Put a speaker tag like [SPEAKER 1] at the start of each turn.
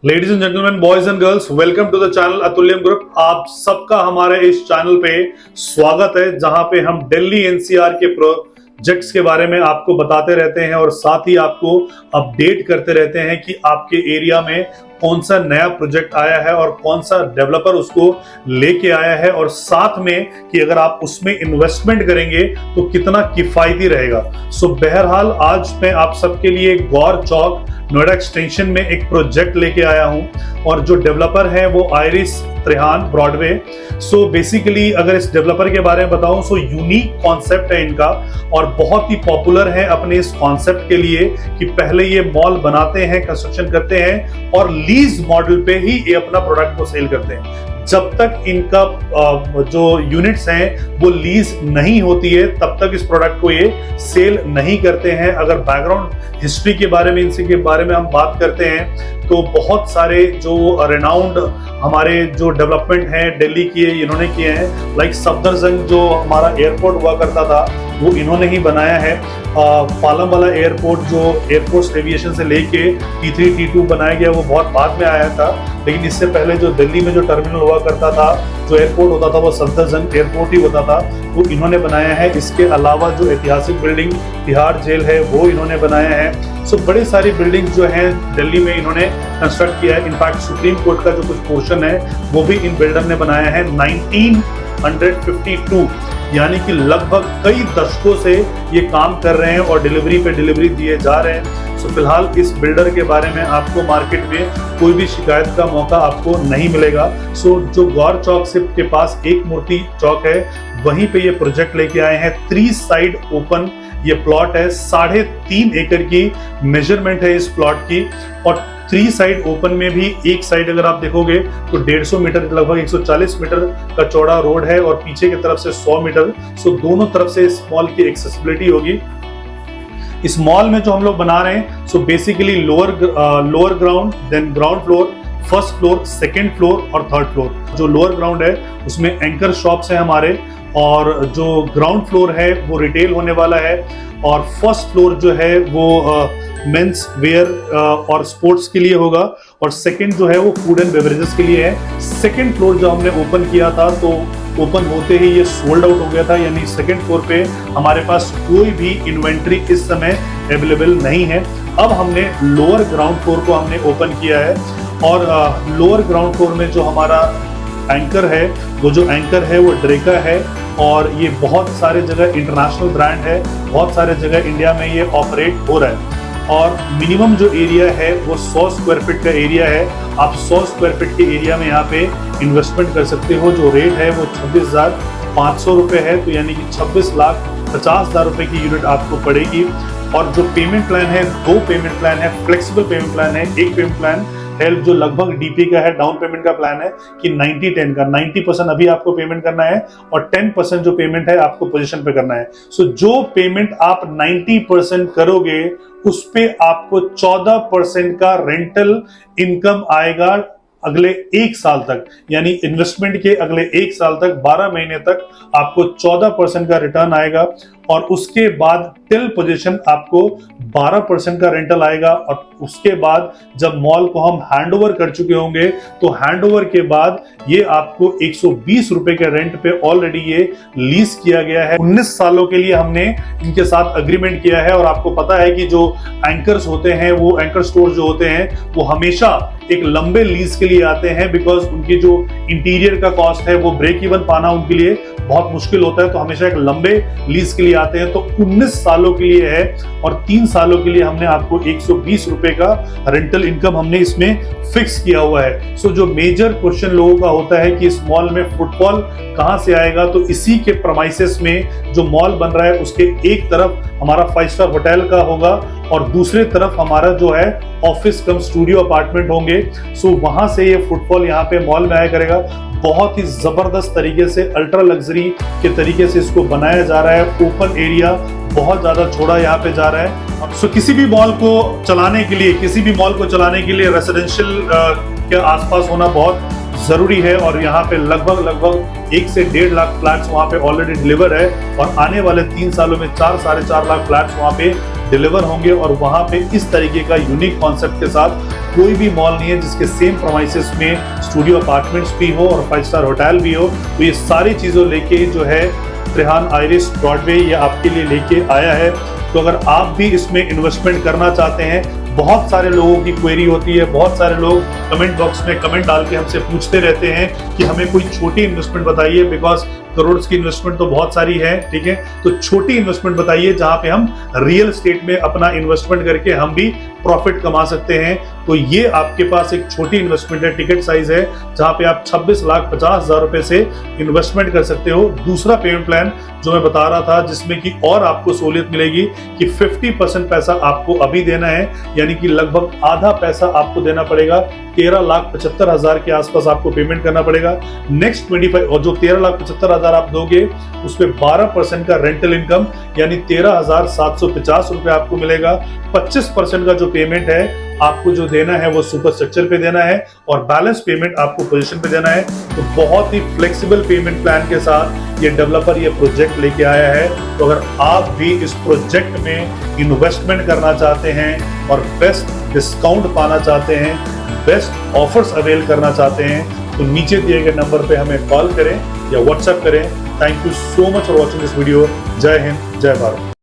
[SPEAKER 1] Ladies and gentleman, boys and girls, welcome to the channel Atulyam group. आप सबका हमारे इस चैनल पे स्वागत है, जहां पे हम दिल्ली एनसीआर के प्रोजेक्ट्स के बारे में आपको बताते रहते हैं और साथ ही आपको अपडेट करते रहते हैं कि आपके एरिया में कौन सा नया प्रोजेक्ट आया है और कौन सा डेवलपर उसको लेके आया है, और साथ में कि अगर आप उसमें इन्वेस्टमेंट करेंगे तो कितना किफायती रहेगा। सो बहरहाल आज मैं आप सबके लिए गौर चौक नोएडा एक्सटेंशन में एक प्रोजेक्ट लेके आया हूं और जो डेवलपर है वो iris Trehan Broadway. So basically अगर इस डेवलपर के बारे में बताऊं, सो यूनिक कॉन्सेप्ट है इनका और बहुत ही पॉपुलर है अपने इस कॉन्सेप्ट के लिए कि पहले ये मॉल बनाते हैं, कंस्ट्रक्शन करते हैं और लीज मॉडल पे ही ये अपना प्रोडक्ट को सेल करते हैं। जब तक इनका जो यूनिट्स हैं वो लीज नहीं होती है तब तक इस प्रोडक्ट को ये सेल नहीं करते हैं। अगर बैकग्राउंड हिस्ट्री के बारे में इनसे के बारे में हम बात करते हैं तो बहुत सारे जो रेनाउंड हमारे जो डेवलपमेंट हैं दिल्ली की इन्होंने किए हैं। लाइक सफदरजंग जो हमारा एयरपोर्ट हुआ करता था वो इन्होंने ही बनाया है। पालम वाला एयरपोर्ट जो एयरफोर्स एविएशन से लेके T3 T2 बनाया गया वो बहुत बाद में आया था, लेकिन इससे पहले जो दिल्ली में जो टर्मिनल हुआ करता था, जो एयरपोर्ट होता था वो सफदरजंग एयरपोर्ट ही होता था, वो इन्होंने बनाया है। इसके अलावा जो ऐतिहासिक बिल्डिंग तिहाड़ जेल है वो इन्होंने बनाया है। सो बड़ी सारी बिल्डिंग जो है दिल्ली में इन्होंने कंस्ट्रक्ट किया है। इनफैक्ट सुप्रीम कोर्ट का जो कुछ पोर्शन है वो भी इन बिल्डर ने बनाया है 1952, यानी कि लगभग कई दशकों से ये काम कर रहे हैं और डिलीवरी पे डिलीवरी दिए जा रहे हैं। सो फिलहाल इस बिल्डर के बारे में आपको मार्केट में कोई भी शिकायत का मौका आपको नहीं मिलेगा। सो जो गौर चौक से के पास एक मूर्ति चौक है वहीं पे ये प्रोजेक्ट लेके आए हैं। 3 साइड ओपन ये प्लॉट है, 3.5 एकड़ की मेजरमेंट है इस प्लॉट की और 3 साइड ओपन में भी एक साइड अगर आप देखोगे तो 150 मीटर लगभग 140 मीटर का चौड़ा रोड है और पीछे की तरफ से 100 मीटर। सो दोनों तरफ से इस मॉल की एक्सेसिबिलिटी होगी। इस मॉल में जो हम लोग बना रहे हैं so basically lower ground, then ground floor, first floor, second floor और थर्ड फ्लोर। जो लोअर ग्राउंड है उसमें एंकर शॉप्स है हमारे और जो ग्राउंड फ्लोर है वो रिटेल होने वाला है और फर्स्ट फ्लोर जो है वो मेंस वेयर और स्पोर्ट्स के लिए होगा और सेकंड जो है वो फूड एंड बेवरेजेस के लिए है। सेकंड फ्लोर जो हमने ओपन किया था तो ओपन होते ही ये सोल्ड आउट हो गया था, यानी सेकंड फ्लोर पे हमारे पास कोई भी इन्वेंट्री इस समय अवेलेबल नहीं है। अब हमने लोअर ग्राउंड फ्लोर को हमने ओपन किया है और लोअर ग्राउंड फ्लोर में जो हमारा एंकर है वो ड्रेका है और ये बहुत सारे जगह इंटरनेशनल ब्रांड है, बहुत सारे जगह इंडिया में ये ऑपरेट हो रहा है और मिनिमम जो एरिया है वो 100 स्क्वायर फीट का एरिया है। आप 100 स्क्वायर फीट के एरिया में यहाँ पे इन्वेस्टमेंट कर सकते हो। जो रेट है वो 26,500 रुपये है, तो यानी कि 26,50,000 रुपये की यूनिट आपको पड़ेगी। और जो पेमेंट प्लान है, 2 पेमेंट प्लान है, फ्लेक्सिबल पेमेंट प्लान है। एक पेमेंट प्लान है जो लगभग डीपी का है, डाउन पेमेंट का प्लान है कि 90-10 का 90% अभी आपको पेमेंट करना है और 10% जो पेमेंट है आपको पोजीशन पे करना है। सो जो पेमेंट आप 90% करोगे उस पे आपको 14% का रेंटल इनकम आएगा अगले 1 साल तक, यानी इन्वेस्टमेंट के अगले 1 साल तक 12 महीने तक आपको 14% का रिटर्न आएगा और उसके बाद टिल पोजीशन आपको 12% का रेंटल आएगा। और उसके बाद जब मॉल को हम हैंडओवर कर चुके होंगे तो हैंडओवर के बाद ये आपको 120 रुपए के रेंट पे ऑलरेडी ये लीज किया गया है। 19 सालों के लिए हमने इनके साथ अग्रीमेंट किया है और आपको पता है कि जो एंकर्स होते हैं, वो एंकर स्टोर जो होते हैं वो हमेशा एक लंबे लीज के लिए आते हैं, बिकॉज उनकी जो इंटीरियर का कॉस्ट है वो ब्रेक इवन पाना उनके लिए बहुत मुश्किल होता है, तो हमेशा एक लंबे लीज के लिए आते हैं। तो 19 सालों के लिए है और 3 सालों के लिए हमने आपको 120 रुपए का रेंटल इनकम हमने इसमें फिक्स किया हुआ है। सो जो मेजर क्वेश्चन लोगों का होता है कि इस मॉल में फुटफॉल कहां से आएगा, तो इसी के प्रेमाइसेस में जो मॉल बन रहा है उसके एक तरफ हमारा 5 स्टार होटल का होगा और दूसरे तरफ हमारा जो है ऑफिस कम स्टूडियो अपार्टमेंट होंगे। सो वहां से ये फुटफॉल यहाँ पे मॉल में आया करेगा। बहुत ही जबरदस्त तरीके से अल्ट्रा लग्जरी के तरीके से इसको बनाया जा रहा है। ओपन एरिया बहुत ज्यादा छोड़ा यहाँ पे जा रहा है। सो किसी भी मॉल को चलाने के लिए रेसिडेंशियल के आसपास होना बहुत जरूरी है और यहाँ पे लगभग 1 से 1.5 लाख फ्लैट्स वहाँ पे ऑलरेडी डिलीवर है और आने वाले 3 सालों में 4 साढ़े 4 लाख फ्लैट्स वहाँ पे डिलीवर होंगे और वहां पे इस तरीके का यूनिक कॉन्सेप्ट के साथ कोई भी मॉल नहीं है जिसके सेम प्रोमाइसेस में स्टूडियो अपार्टमेंट्स भी हो और 5 स्टार होटल भी हो। तो ये सारी चीज़ों लेके जो है त्रिहान आइरिस ब्रॉडवे ये आपके लिए लेके आया है। तो अगर आप भी इसमें इन्वेस्टमेंट करना चाहते हैं, बहुत सारे लोगों की क्वेरी होती है, बहुत सारे लोग कमेंट बॉक्स में कमेंट डाल के हमसे पूछते रहते हैं कि हमें कोई छोटी इन्वेस्टमेंट बताइए, बिकॉज करोड़ की इन्वेस्टमेंट तो बहुत सारी है, ठीक है। तो छोटी इन्वेस्टमेंट बताइए जहां पे हम रियल एस्टेट में अपना इन्वेस्टमेंट करके हम भी प्रॉफिट कमा सकते हैं। तो ये आपके पास एक छोटी इन्वेस्टमेंट है, टिकट साइज है, जहां पे आप 26,50,000 रुपए से इन्वेस्टमेंट कर सकते हो। दूसरा पेमेंट प्लान जो मैं बता रहा था, जिसमें कि और आपको सहूलियत मिलेगी कि 50% पैसा आपको अभी देना है, यानी कि लगभग आधा पैसा आपको देना पड़ेगा। 13,75,000 के आसपास आपको पेमेंट करना पड़ेगा। नेक्स्ट 25 और जो 13,75,000 आप दोगे उसमें 12% का रेंटल इनकम यानी 13,750 रुपए आपको मिलेगा। 25% का जो पेमेंट है आपको जो देना है वो सुपर स्ट्रक्चर पे देना है और बैलेंस पेमेंट आपको पोजीशन पे देना है। तो बहुत ही फ्लेक्सिबल पेमेंट प्लान के साथ ये डेवलपर ये प्रोजेक्ट लेके आया है। तो अगर आप भी इस प्रोजेक्ट में इन्वेस्टमेंट करना चाहते हैं और बेस्ट डिस्काउंट पाना चाहते हैं, बेस्ट ऑफर्स अवेल करना चाहते हैं, तो नीचे दिए गए नंबर पे हमें कॉल करें या व्हाट्सएप करें। Thank you so much for watching this video. जय हिंद, जय भारत।